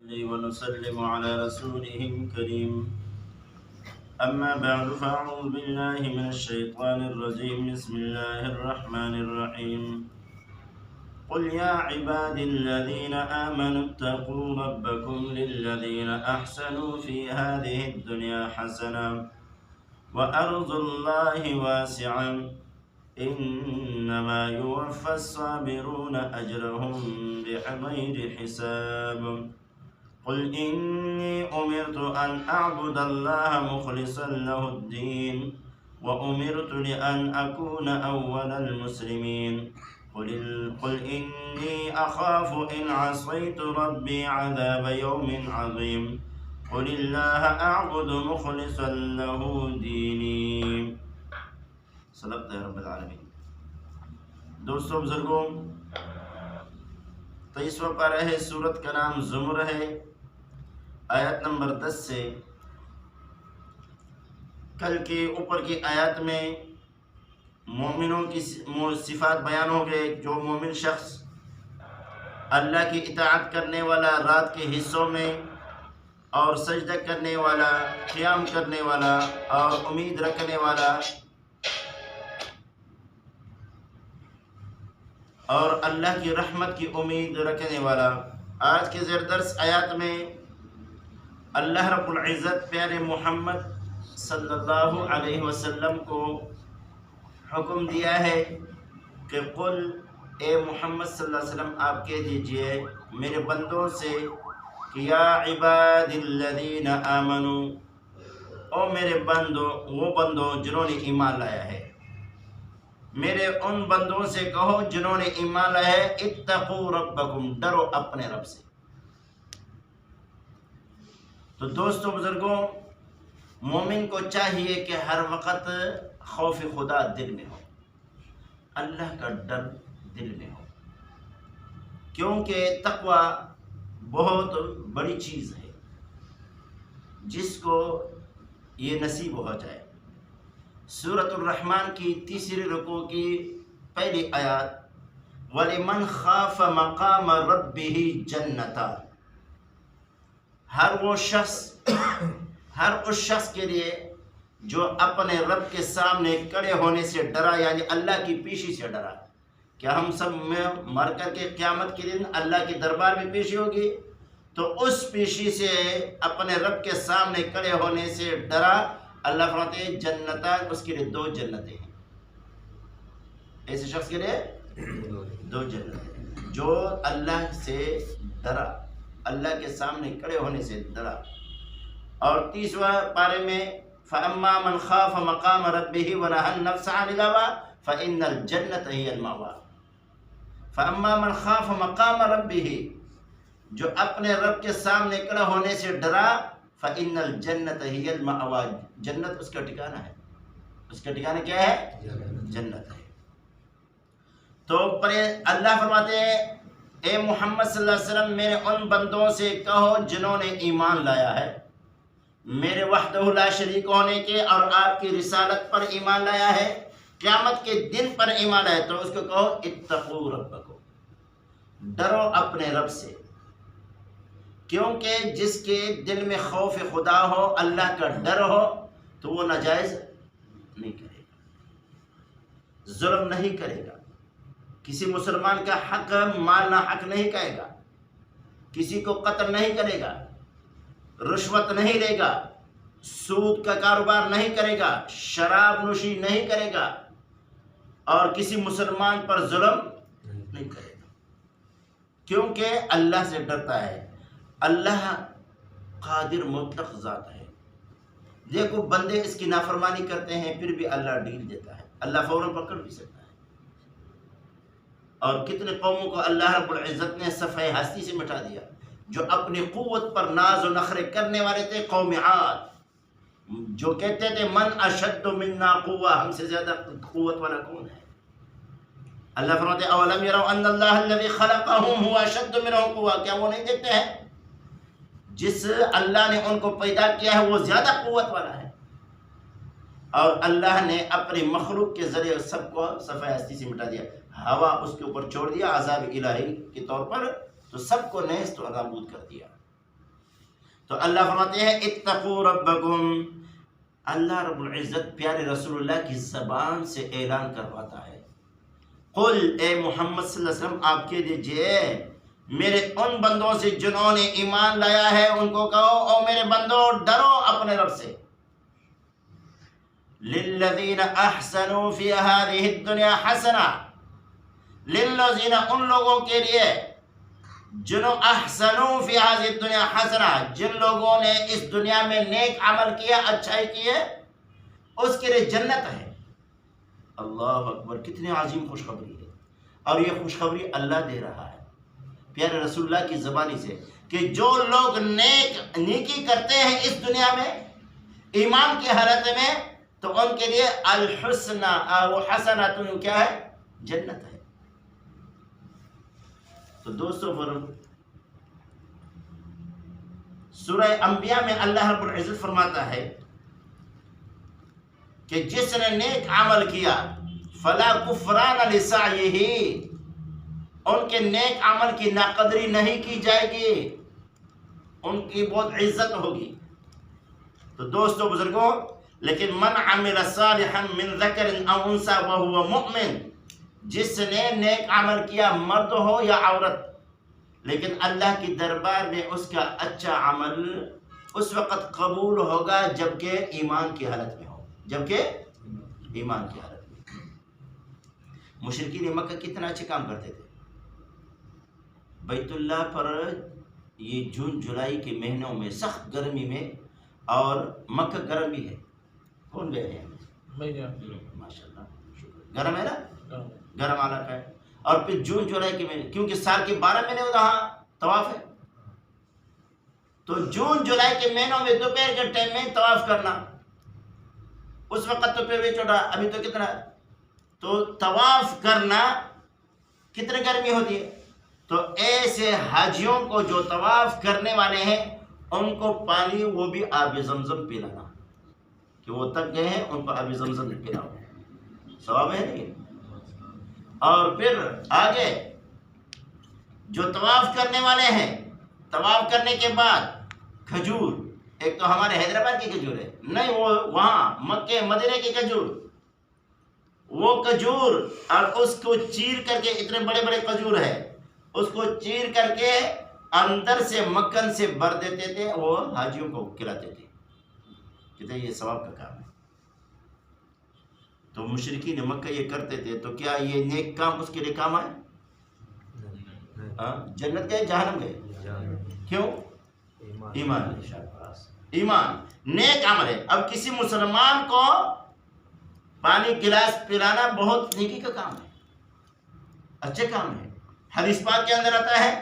ونسلم على رسوله الكريم أما بعد فأعوذ بالله من الشيطان الرجيم بسم الله الرحمن الرحيم قل يا عبادي الذين آمنوا اتقوا ربكم للذين أحسنوا في هذه الدنيا حسنة وأرض الله واسعة إنما يوفى الصابرون أجرهم بغير حساب قل إني أمرت أن أعبد الله مخلصا له الدين وأمرت لأن أكون أول المسلمين قل إني أخاف إن عصيت ربي عذاب يوم عظيم قل الله أعبد مخلصا له ديني صدقت يا رب العالمين. دوستوں بزرگوں، 23واں پارہ ہے، سورت کا نام زمر ہے، آیت نمبر 10 سے کل کے اوپر کی آیات میں مومنوں کی صفات بیان ہو گئے. جو مومن شخص اللہ کی اطاعت کرنے والا، رات کے حصوں میں اور سجدہ کرنے والا، قیام کرنے والا اور امید رکھنے والا اور اللہ کی رحمت کی امید رکھنے والا. آج کے زیر درس آیات میں اللہ رب العزت پیارے محمد صلی اللہ علیہ وسلم کو حکم دیا ہے کہ قل، اے محمد صلی اللہ علیہ وسلم آپ کہہ دیجئے میرے بندوں سے کہ یا عباد الذین آمنو، او میرے بندوں، وہ بندوں جنہوں نے ایمان لایا ہے، میرے ان بندوں سے کہو جنہوں نے ایمان لایا ہے، اتقوا ربکم، ڈرو اپنے رب سے. تو دوستوں بزرگوں، مومن کو چاہیے کہ ہر وقت خوف خدا دل میں ہو، اللہ کا ڈر دل میں ہو، کیونکہ تقوی بہت بڑی چیز ہے. جس کو یہ نصیب ہو جائے، سورۃ الرحمن کی 3 رکوع کی پہلی آیات، وَلِمَنْ خَافَ مَقَامَ رَبِّهِ جَنَّتَانِ، ہر اس شخص کے لیے جو اپنے رب کے سامنے کھڑے ہونے سے ڈرا، یعنی اللہ کی پیشی سے ڈرا. کیا ہم سب میں مر کر کے قیامت کے دن اللہ کے دربار میں پیشی ہوگی؟ تو اس پیشی سے، اپنے رب کے سامنے کھڑے ہونے سے ڈرا. اللہ فرماتے ہیں جنتان، اس کے لیے 2 جنتیں ہیں. ایسے شخص کے لیے 2 جنتیں، جو اللہ سے ڈرا، اللہ کے سامنے کھڑے ہونے سے ڈرا. اور 30واں پارے میں فَأَمَّا مَنْ خَافَ مَقَامَ رَبِّهِ وَنَهَى النَّفْسَ عَنِ الْهَوَىٰ فَإِنَّ الْجَنَّةَ هِيَ الْمَأْوَىٰ. فَأَمَّا مَنْ خَافَ مَقَامَ رَبِّهِ، جو اپنے رب کے سامنے کھڑا ہونے سے ڈرا، فَإِنَّ الْجَنَّةَ هِيَ الْمَأْوَىٰ، جنت اس کا ٹھکانہ ہے. اس کا ٹھکانہ کیا ہے؟ جنت ہے. تو اللہ فرماتے ہیں اے محمد صلی اللہ علیہ وسلم میرے ان بندوں سے کہو جنہوں نے ایمان لایا ہے، میرے وحدہ لا شریک ہونے کے اور آپ کی رسالت پر ایمان لایا ہے، قیامت کے دن پر ایمان لایا، تو اس کو کہو اتقوا ربکم، ڈرو اپنے رب سے. کیونکہ جس کے دل میں خوف خدا ہو، اللہ کا ڈر ہو، تو وہ ناجائز نہیں کرے گا، ظلم نہیں کرے گا، کسی مسلمان کا حق مالنا حق نہیں کہے گا، کسی کو قتل نہیں کرے گا، رشوت نہیں لے گا، سود کا کاروبار نہیں کرے گا، شراب نوشی نہیں کرے گا، اور کسی مسلمان پر ظلم نہیں کرے گا، کیونکہ اللہ سے ڈرتا ہے. اللہ قادر مطلق ذات ہے. دیکھو بندے اس کی نافرمانی کرتے ہیں، پھر بھی اللہ ڈیل دیتا ہے، اللہ فوراً پکڑ بھی سکتا ہے. اور کتنے قوموں کو اللہ رب العزت نے صفحہ ہستی سے مٹا دیا، جو اپنی قوت پر ناز و نخرے کرنے والے تھے. قوم عاد جو کہتے تھے من اشد منا قوہ، ہم سے زیادہ قوت والا کون ہے؟ اللہ فرماتے ہیں اولم یروا ان اللہ الذی خلقهم هو اشد منهم قوہ، کیا وہ نہیں دیکھتے ہیں جس اللہ نے ان کو پیدا کیا ہے وہ زیادہ قوت والا ہے. اور اللہ نے اپنی مخلوق کے ذریعے سب کو صفحہ ہستی سے مٹا دیا، ہوا اس کے اوپر چھوڑ دیا عذاب الہی کے طور پر، تو سب کو نیست و نابود کر دیا. تو اللہ فرماتے ہیں اتقوا ربکم، اللہ رب العزت پیارے رسول اللہ کی زبان سے اعلان کرواتا ہے، قل اے محمد صلی اللہ علیہ وسلم آپ کہہ دیجئے میرے ان بندوں سے جنہوں نے ایمان لایا ہے ان کو کہو او میرے بندو ڈرو اپنے رب سے، للذین احسنوا فی ہذہ الدنیا حسنہ، للذین ان لوگوں کے لیے جنہوں احسنوا فی ہذہ الدنیا حسنہ، جن لوگوں نے اس دنیا میں نیک عمل کیا، اچھائی کی ہے، اس کے لیے جنت ہے۔ اللہ اکبر، کتنی عظیم خوشخبری ہے، اور یہ خوشخبری اللہ دے رہا ہے پیارے رسول اللہ کی زبانی سے کہ جو لوگ نیکی کرتے ہیں اس دنیا میں ایمان کی حالت میں، تو ان کے لیے الحسنہ وہ حسنۃ کیا ہے؟ جنت ہے۔ تو دوستو سورہ انبیاء میں اللہ رب العزت فرماتا ہے کہ جس نے نیک عمل کیا فلا کفران لسعیہ، ان کے نیک عمل کی ناقدری نہیں کی جائے گی، ان کی بہت عزت ہوگی۔ تو دوستو بزرگوں، لیکن من عمل صالحا من ذکر او انثى وهو مؤمن، جس نے نیک عمل کیا مرد ہو یا عورت، لیکن اللہ کی دربار میں اس کا اچھا عمل اس وقت قبول ہوگا جبکہ ایمان کی حالت میں ہو، جبکہ ایمان کی حالت میں۔ مشرکین مکہ کتنا اچھے کام کرتے تھے، بیت اللہ پر یہ جون جولائی کے مہینوں میں سخت گرمی میں، اور مکہ گرم بھی ہے، کون گئے ہیں؟ ماشاءاللہ گرم ہے نا، گرم علاقہ ہے، اور پھر جون جولائی کے مہینے، کیونکہ سال کے 12 مہینے وہاں طواف ہے، تو جون جولائی کے مہینوں میں دوپہر کے ٹائم میں طواف کرنا، اس وقت تو پھر چھوٹا، ابھی تو کتنا، تو طواف کرنا کتنے گرمی ہوتی ہے، تو ایسے حاجیوں کو جو طواف کرنے والے ہیں ان کو پانی وہ بھی آب زمزم پلانا، کہ وہ تک گئے ہیں ان کو آب زمزم پلاؤ، ثواب ہے نہیں۔ اور پھر آگے جو طواف کرنے والے ہیں، طواف کرنے کے بعد کھجور، ایک تو ہمارے حیدرآباد کی کھجور ہے نہیں، وہ وہاں مکے مدینے کی کھجور، وہ کھجور، اور اس کو چیر کر کے، اتنے بڑے بڑے کھجور ہے، اس کو چیر کر کے اندر سے مکھن سے بھر دیتے تھے، وہ حاجیوں کو کھلاتے تھے، کہتے ہیں یہ ثواب کا کام ہے۔ تو مشرکین مکہ یہ کرتے تھے، تو کیا یہ نیک کام اس کے لیے کام آئے؟ جنت گئے جہنم گئے؟ کیوں؟ ایمان، ایمان نیک عمل ہے۔ اب کسی مسلمان کو پانی گلاس پلانا بہت نیکی کا کام ہے، اچھے کام ہے۔ حدیث پاک کے اندر آتا ہے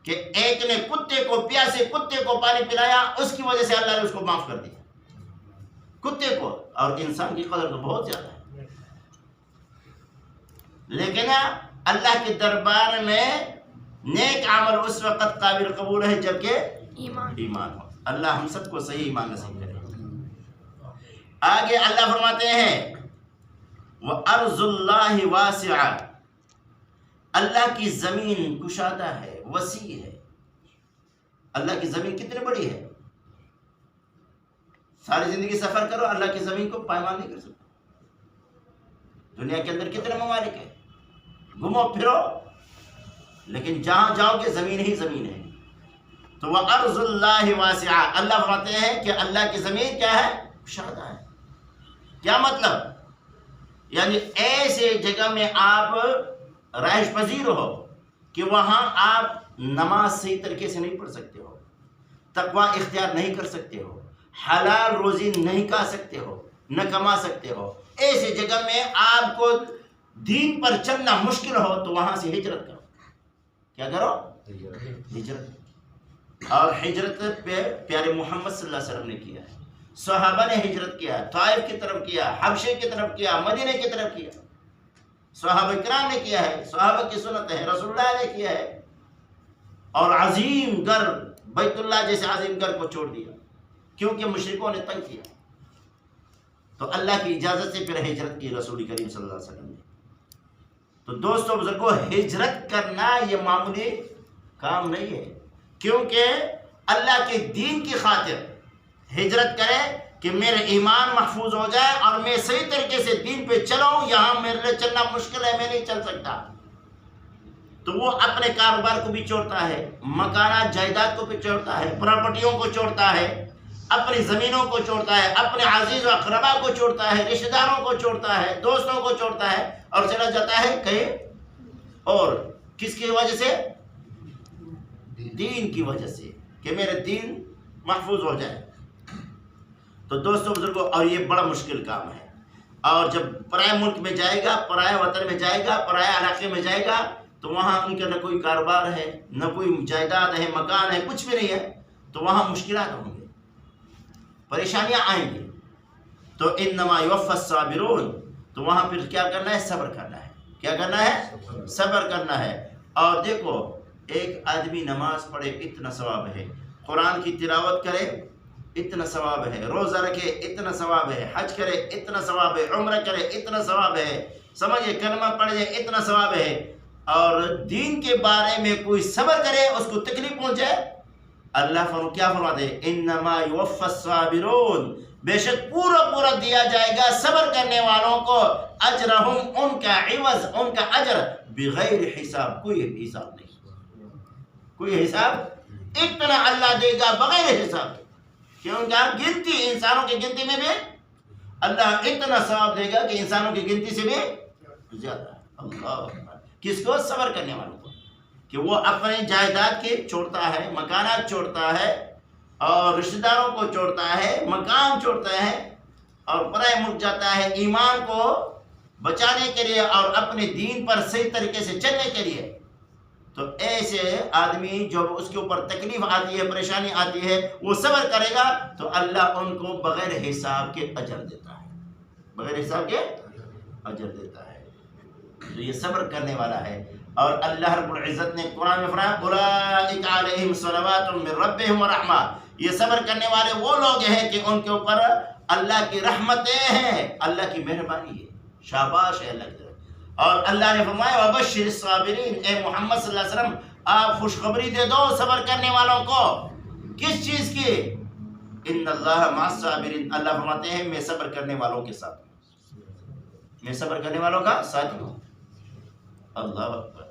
کہ ایک نے کتے کو، پیاسے کتے کو پانی پلایا، اس کی وجہ سے اللہ نے اس کو معاف کر دیا، کتے کو، اور انسان کی قدر تو بہت زیادہ ہے، لیکن اللہ کے دربار میں نیک عمل اس وقت قابل قبول ہے جبکہ ایمان ہو۔ اللہ ہم سب کو صحیح ایمان نصیب کرے۔ آگے اللہ فرماتے ہیں وَأَرْضُ اللَّهِ وَاسِعَةٌ، اللہ کی زمین کشادہ ہے، وسیع ہے۔ اللہ کی زمین کتنی بڑی ہے، ساری زندگی سفر کرو اللہ کی زمین کو پائمال نہیں کر سکتے۔ دنیا کے اندر کتنے ممالک ہیں، گھومو پھرو، لیکن جہاں جاؤ گے زمین ہی زمین ہے۔ تو وَأَرْضُ اللَّهِ وَاسِعَةٌ، اللہ فرماتے ہیں کہ اللہ کی زمین کیا ہے؟ کشادہ ہے۔ کیا مطلب؟ یعنی ایسے جگہ میں آپ رہائش پذیر ہو کہ وہاں آپ نماز صحیح طریقے سے نہیں پڑھ سکتے ہو، تقوی اختیار نہیں کر سکتے ہو، حلال روزی نہیں کھا سکتے ہو، نہ کما سکتے ہو، ایسی جگہ میں آپ کو دین پر چلنا مشکل ہو، تو وہاں سے ہجرت کرو۔ کیا کرو؟ ہجرت۔ اور ہجرت پہ پیارے محمد صلی اللہ علیہ وسلم نے کیا ہے، صحابہ نے ہجرت کیا، طائف کی طرف کیا، حبشے کی طرف کیا، مدینہ کی طرف کیا، صحابہ کرام نے کیا ہے، صحابہ کی سنت ہے، رسول اللہ نے کیا ہے، اور عظیم گھر بیت اللہ جیسے عظیم گھر کو چھوڑ دیا کیونکہ مشرکوں نے تنگ کیا، تو اللہ کی اجازت سے پھر ہجرت کی رسول کریم صلی اللہ علیہ وسلم نے۔ تو دوستو بزرگوں، ہجرت کرنا یہ معمولی کام نہیں ہے، کیونکہ اللہ کے دین کی خاطر ہجرت کرے کہ میرا ایمان محفوظ ہو جائے اور میں صحیح طریقے سے دین پہ چلاؤں، یہاں میرے لیے چلنا مشکل ہے، میں نہیں چل سکتا، تو وہ اپنے کاروبار کو بھی چھوڑتا ہے، مکانات جائیداد کو بھی چھوڑتا ہے، پراپرٹیوں کو چھوڑتا ہے، اپنی زمینوں کو چھوڑتا ہے، اپنے عزیز و اقربا کو چھوڑتا ہے، رشتہ داروں کو چھوڑتا ہے، دوستوں کو چھوڑتا ہے اور چلا جاتا ہے کہیں اور۔ کس کی وجہ سے؟ دین کی وجہ سے، کہ میرا دین محفوظ ہو جائے۔ تو دوستوں بزرگوں، اور یہ بڑا مشکل کام ہے، اور جب پرائے ملک میں جائے گا، پرائے وطن میں جائے گا، پرائے علاقے میں جائے گا، تو وہاں ان کا نہ کوئی کاروبار ہے، نہ کوئی جائیداد ہے، مکان ہے، کچھ بھی نہیں ہے، تو وہاں مشکلات ہوں گے، پریشانیاں آئیں گی۔ تو انما یوفی الصابرون، تو وہاں پھر کیا کرنا ہے؟ صبر کرنا ہے۔ کیا کرنا ہے؟ صبر کرنا ہے۔ اور دیکھو، ایک آدمی نماز پڑھے اتنا ثواب ہے، قرآن کی تلاوت کرے اتنا ثواب ہے، روزہ رکھے اتنا ثواب ہے، حج کرے اتنا ثواب ہے، عمرہ کرے اتنا ثواب ہے، سمجھے، کلمہ پڑھے اتنا ثواب ہے، اور دین کے بارے میں کوئی صبر کرے، اس کو تکلیف پہنچے، اللہ کیا فرماتے ہیں؟ انما یوفی الصابرون، بے شک پورا دیا جائے گا صبر کرنے والوں کو، اجرہم، ان کا عوض، ان کا اجر، بغیر حساب، کوئی حساب نہیں، کوئی حساب، اتنا اللہ دے گا بغیر حساب، کہ ان کا گنتی، انسانوں کی گنتی میں بھی اللہ اتنا ثواب دے گا کہ انسانوں کی گنتی سے بھی زیادہ۔ اللہ اکبر۔ کس کو؟ صبر کرنے والوں کو، کہ وہ اپنے جائیداد کے چھوڑتا ہے، مکانات چھوڑتا ہے، اور رشتہ داروں کو چھوڑتا ہے، مکان چھوڑتا ہے، اور پرائے ملک جاتا ہے ایمان کو بچانے کے لیے اور اپنے دین پر صحیح طریقے سے چلنے کے لیے۔ تو ایسے آدمی جب اس کے اوپر تکلیف آتی ہے، پریشانی آتی ہے، وہ صبر کرے گا تو اللہ ان کو بغیر حساب کے اجر دیتا ہے، بغیر حساب کے اجر دیتا ہے۔ تو یہ صبر کرنے والا ہے۔ اور اللہ رب العزت نے قرآن میں فرمایا اولئک علیہم صلوات من ربہم ورحمہ، یہ صبر کرنے والے وہ لوگ ہیں کہ ان کے اوپر اللہ کی رحمتیں ہیں، اللہ کی مہربانی ہے، شاباش ہے اللہ کی طرف۔ اور اللہ نے فرمایا وبشر الصابرین، اے محمد صلی اللہ علیہ وسلم آپ خوشخبری دے دو صبر کرنے والوں کو۔ کس چیز کی؟ ان اللہ مع الصابرین، اللہ فرماتے ہیں میں صبر کرنے والوں کے ساتھ ہوں، میں صبر کرنے والوں کا ساتھ ہوں۔ اللہ اکبر۔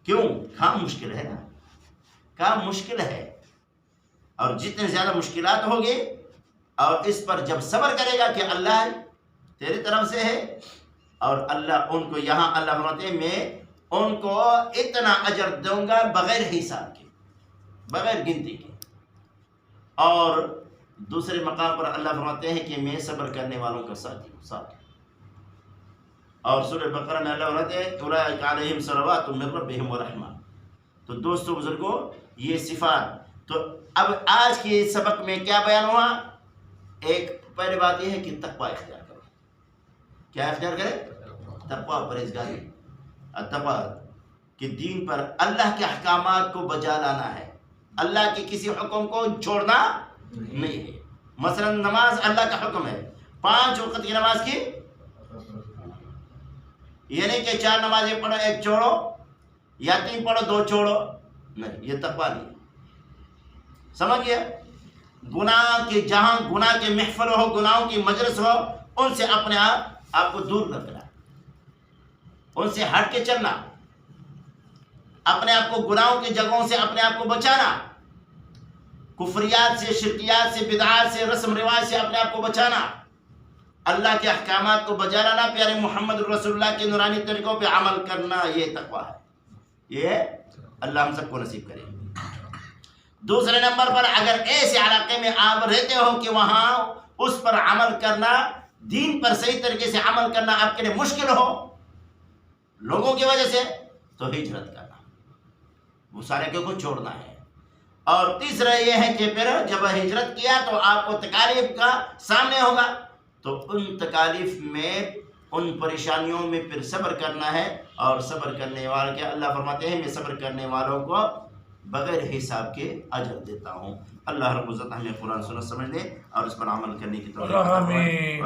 کیوں؟ کام مشکل ہے نا، کام مشکل ہے، اور جتنے زیادہ مشکلات ہوگی اور اس پر جب صبر کرے گا کہ اللہ تیری طرف سے ہے، اور اللہ ان کو یہاں اللہ فرماتے ہیں میں ان کو اتنا اجر دوں گا بغیر حساب کے، بغیر گنتی کے۔ اور دوسرے مقام پر اللہ فرماتے ہیں کہ میں صبر کرنے والوں کا ساتھی ہوں، ساتھ۔ اور سورہ بقرہ میں اللہ فرماتے ہیں اولئک علیہم صلوات من ربہم ورحمہ۔ تو دوستو بزرگوں، یہ صفات۔ تو اب آج کے سبق میں کیا بیان ہوا؟ ایک پہلی بات یہ ہے کہ تقوی اختیار کرو۔ کیا اختیار کرے؟ تقوی، پرہیزگاری، تقوی، کہ دین پر اللہ کے احکامات کو بجا لانا ہے، اللہ کے کسی حکم کو چھوڑنا نہیں ہے۔ مثلا نماز اللہ کا حکم ہے، 5 وقت کی نماز کی، یہ نہیں کہ 4 نمازیں پڑھو 1 چھوڑو، یا 3 پڑھو 2 چھوڑو، نہیں، یہ تقوی نہیں۔ سمجھ گیا؟ گناہ کے جہاں گناہ کے محفل ہو، گناہوں کی مجلس ہو، ان سے اپنے آپ کو دور رکھنا، ان سے ہٹ کے چلنا، اپنے آپ کو گناہوں کی جگہوں سے اپنے آپ کو بچانا، کفریات سے، شرکیات سے، بدعات سے، رسم رواج سے اپنے آپ کو بچانا، اللہ کے احکامات کو بجا لانا، پیارے محمد رسول اللہ کے نورانی طریقوں پہ عمل کرنا، یہ تقویٰ ہے۔ یہ اللہ ہم سب کو نصیب کرے۔ دوسرے نمبر پر، اگر ایسے علاقے میں آپ رہتے ہو کہ وہاں اس پر عمل کرنا، دین پر صحیح طریقے سے عمل کرنا آپ کے لیے مشکل ہو لوگوں کی وجہ سے، تو ہجرت کرنا، وہ سارے کو چھوڑنا ہے۔ اور تیسرا یہ ہے کہ پھر جب ہجرت کیا تو آپ کو تکالیف کا سامنے ہوگا، تو ان تکالیف میں، ان پریشانیوں میں پھر صبر کرنا ہے، اور صبر کرنے والے کے اللہ فرماتے ہیں میں صبر کرنے والوں کو بغیر حساب کے اجر دیتا ہوں۔ اللہ رب العزت ہمیں قرآن سنت سمجھ دے اور اس پر عمل کرنے کی توفیق عطا فرمائے۔